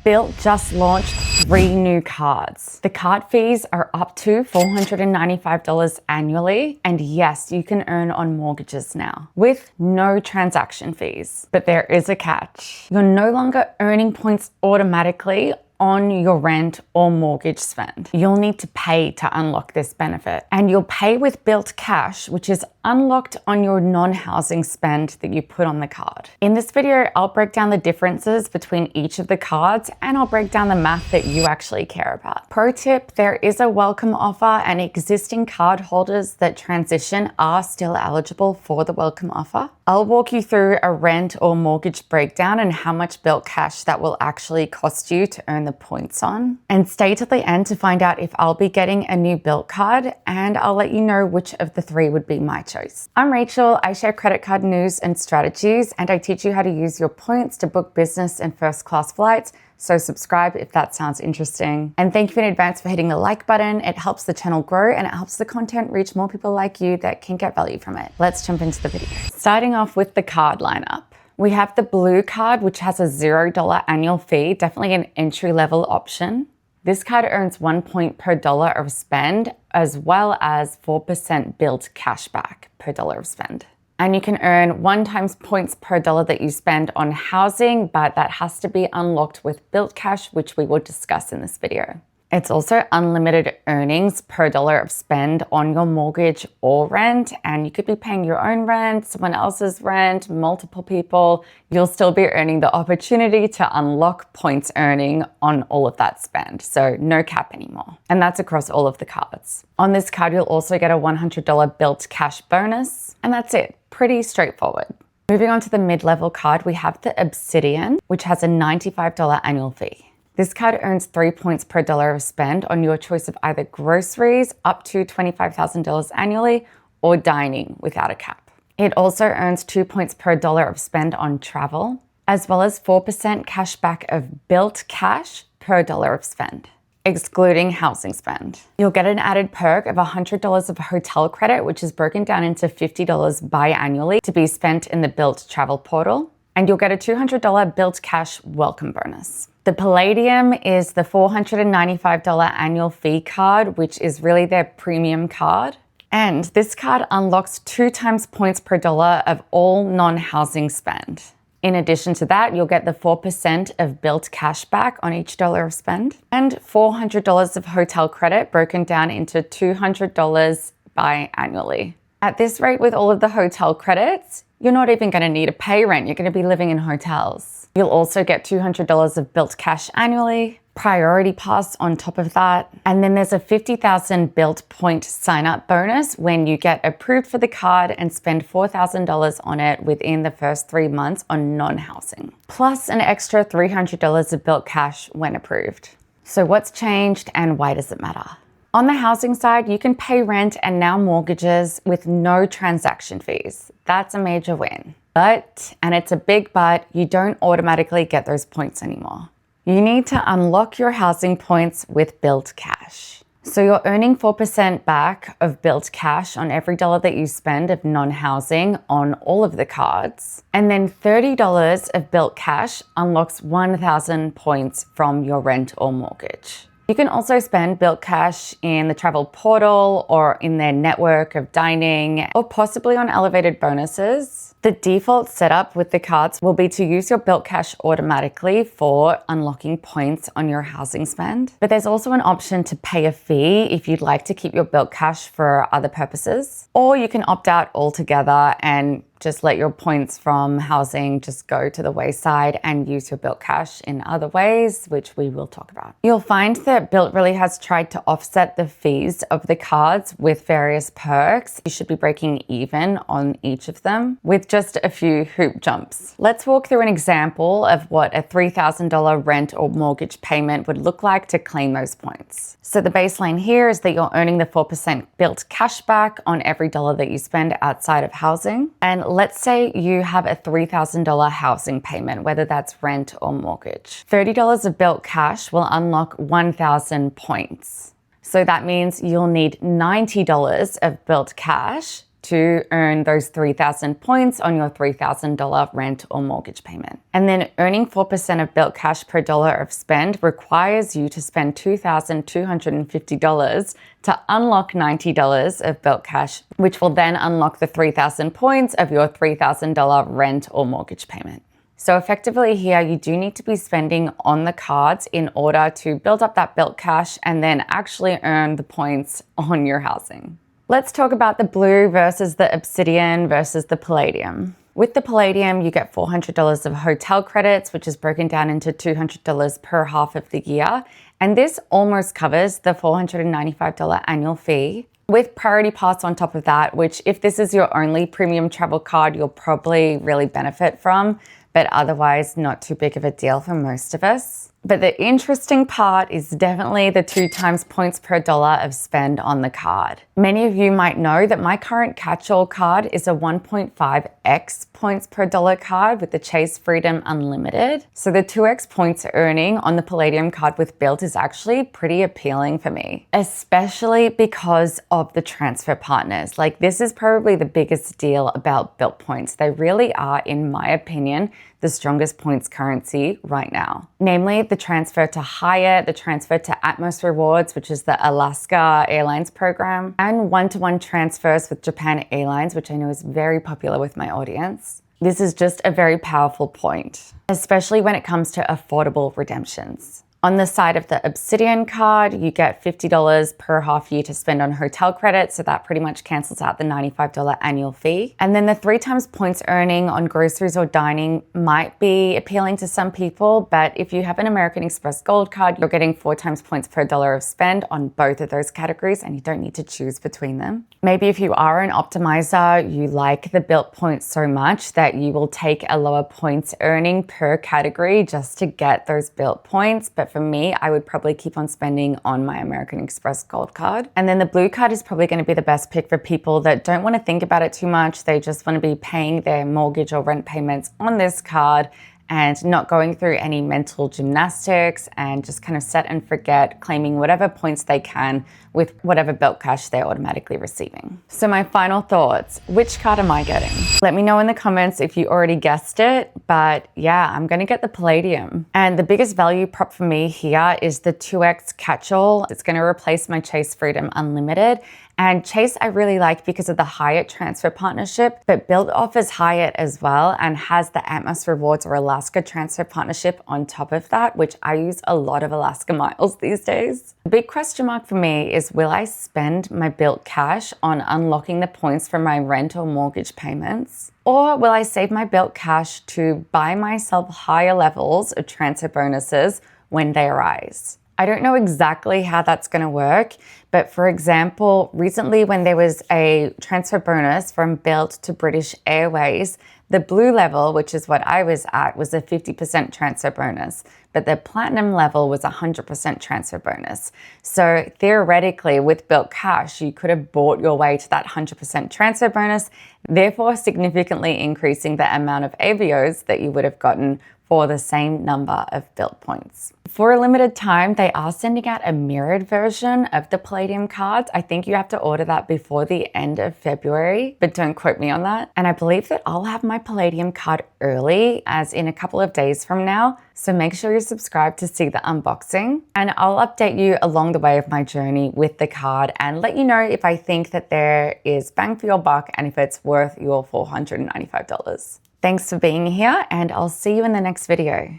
Bilt just launched 3 new cards. The card fees are up to $495 annually, and yes, you can earn on mortgages now with no transaction fees. But there is a catch. You're no longer earning points automatically on your rent or mortgage spend. You'll need to pay to unlock this benefit. And you'll pay with Bilt Cash, which is unlocked on your non-housing spend that you put on the card. In this video, I'll break down the differences between each of the cards, and I'll break down the math that you actually care about. Pro tip, there is a welcome offer, and existing card holders that transition are still eligible for the welcome offer. I'll walk you through a rent or mortgage breakdown and how much Bilt Cash that will actually cost you to earn the points on. And stay to the end to find out if I'll be getting a new Bilt card, and I'll let you know which of the 3 would be my choice. I'm Rachel. I share credit card news and strategies, and I teach you how to use your points to book business and first-class flights. So subscribe if that sounds interesting. And thank you in advance for hitting the like button. It helps the channel grow and it helps the content reach more people like you that can get value from it. Let's jump into the video. Starting off with the card lineup. We have the Blue card, which has a $0 annual fee, definitely an entry-level option. This card earns 1 point per dollar of spend, as well as 4% Bilt cash back per dollar of spend. And you can earn 1 times points per dollar that you spend on housing, but that has to be unlocked with Bilt Cash, which we will discuss in this video. It's also unlimited earnings per dollar of spend on your mortgage or rent, and you could be paying your own rent, someone else's rent, multiple people. You'll still be earning the opportunity to unlock points earning on all of that spend, so no cap anymore. And that's across all of the cards. On this card, you'll also get a $100 Bilt Cash bonus, and that's it. Pretty straightforward. Moving on to the mid-level card, we have the Obsidian, which has a $95 annual fee. This card earns 3 points per dollar of spend on your choice of either groceries up to $25,000 annually or dining without a cap. It also earns 2 points per dollar of spend on travel, as well as 4% cash back of Bilt Cash per dollar of spend, excluding housing spend. You'll get an added perk of $100 of hotel credit, which is broken down into $50 biannually to be spent in the Bilt travel portal. And you'll get a $200 Bilt Cash welcome bonus. The Palladium is the $495 annual fee card, which is really their premium card. And this card unlocks 2 times points per dollar of all non-housing spend. In addition to that, you'll get the 4% of Bilt cash back on each dollar of spend and $400 of hotel credit broken down into $200 biannually. At this rate, with all of the hotel credits, you're not even going to need to pay rent. You're going to be living in hotels. You'll also get $200 of Bilt Cash annually, priority pass on top of that. And then there's a 50,000 Bilt point sign-up bonus when you get approved for the card and spend $4,000 on it within the first 3 months on non-housing, plus an extra $300 of Bilt Cash when approved. So what's changed and why does it matter? On the housing side, you can pay rent and now mortgages with no transaction fees. That's a major win. But, and it's a big but, you don't automatically get those points anymore. You need to unlock your housing points with Bilt Cash. So you're earning 4% back of Bilt Cash on every dollar that you spend of non-housing on all of the cards. And then $30 of Bilt Cash unlocks 1,000 points from your rent or mortgage. You can also spend Bilt Cash in the travel portal or in their network of dining or possibly on elevated bonuses. The default setup with the cards will be to use your Bilt Cash automatically for unlocking points on your housing spend. But there's also an option to pay a fee if you'd like to keep your Bilt Cash for other purposes. Or you can opt out altogether and just let your points from housing just go to the wayside and use your Bilt Cash in other ways, which we will talk about. You'll find that Bilt really has tried to offset the fees of the cards with various perks. You should be breaking even on each of them with just a few hoop jumps. Let's walk through an example of what a $3,000 rent or mortgage payment would look like to claim those points. So the baseline here is that you're earning the 4% Bilt cash back on every dollar that you spend outside of housing. And let's say you have a $3,000 housing payment, whether that's rent or mortgage. $30 of Bilt Cash will unlock 1,000 points. So that means you'll need $90 of Bilt Cash to earn those 3,000 points on your $3,000 rent or mortgage payment. And then earning 4% of Bilt Cash per dollar of spend requires you to spend $2,250 to unlock $90 of Bilt Cash, which will then unlock the 3,000 points of your $3,000 rent or mortgage payment. So effectively here, you do need to be spending on the cards in order to build up that Bilt Cash and then actually earn the points on your housing. Let's talk about the Blue versus the Obsidian versus the Palladium. With the Palladium, you get $400 of hotel credits, which is broken down into $200 per half of the year. And this almost covers the $495 annual fee, with Priority Pass on top of that, which if this is your only premium travel card, you'll probably really benefit from, but otherwise not too big of a deal for most of us. But the interesting part is definitely the 2 times points per dollar of spend on the card. Many of you might know that my current catch-all card is a 1.5x points per dollar card with the Chase Freedom Unlimited. So the 2x points earning on the Palladium card with Bilt is actually pretty appealing for me, especially because of the transfer partners. Like, this is probably the biggest deal about Bilt points. They really are, in my opinion, the strongest points currency right now. Namely, the transfer to Hyatt, the transfer to Atmos Rewards, which is the Alaska Airlines program, and one-to-one transfers with Japan Airlines, which I know is very popular with my audience. This is just a very powerful point, especially when it comes to affordable redemptions. On the side of the Obsidian card, you get $50 per half year to spend on hotel credits, so that pretty much cancels out the $95 annual fee. And then the 3 times points earning on groceries or dining might be appealing to some people, but if you have an American Express Gold card, you're getting 4 times points per dollar of spend on both of those categories, and you don't need to choose between them. Maybe if you are an optimizer, you like the Bilt points so much that you will take a lower points earning per category just to get those Bilt points. But for me, I would probably keep on spending on my American Express Gold card. And then the Blue card is probably going to be the best pick for people that don't want to think about it too much. They just want to be paying their mortgage or rent payments on this card and not going through any mental gymnastics and just kind of set and forget, claiming whatever points they can with whatever Bilt Cash they're automatically receiving. So my final thoughts, which card am I getting? Let me know in the comments if you already guessed it, but yeah, I'm gonna get the Palladium. And the biggest value prop for me here is the 2x catch-all. It's gonna replace my Chase Freedom Unlimited. And Chase I really like because of the Hyatt transfer partnership, but Bilt offers Hyatt as well and has the Atmos Rewards or Alaska transfer partnership on top of that, which I use a lot of Alaska miles these days. The big question mark for me is, will I spend my Bilt Cash on unlocking the points from my rent or mortgage payments? Or will I save my Bilt Cash to buy myself higher levels of transfer bonuses when they arise? I don't know exactly how that's going to work, but for example, recently when there was a transfer bonus from Bilt to British Airways, the Blue level, which is what I was at, was a 50% transfer bonus, but the Platinum level was a 100% transfer bonus. So theoretically, with Bilt Cash, you could have bought your way to that 100% transfer bonus, therefore significantly increasing the amount of AVOs that you would have gotten for the same number of Bilt points. For a limited time, they are sending out a mirrored version of the Palladium cards. I think you have to order that before the end of February, but don't quote me on that. And I believe that I'll have my Palladium card early, as in a couple of days from now. So make sure you're subscribed to see the unboxing, and I'll update you along the way of my journey with the card and let you know if I think that there is bang for your buck and if it's worth your $495. Thanks for being here, and I'll see you in the next video.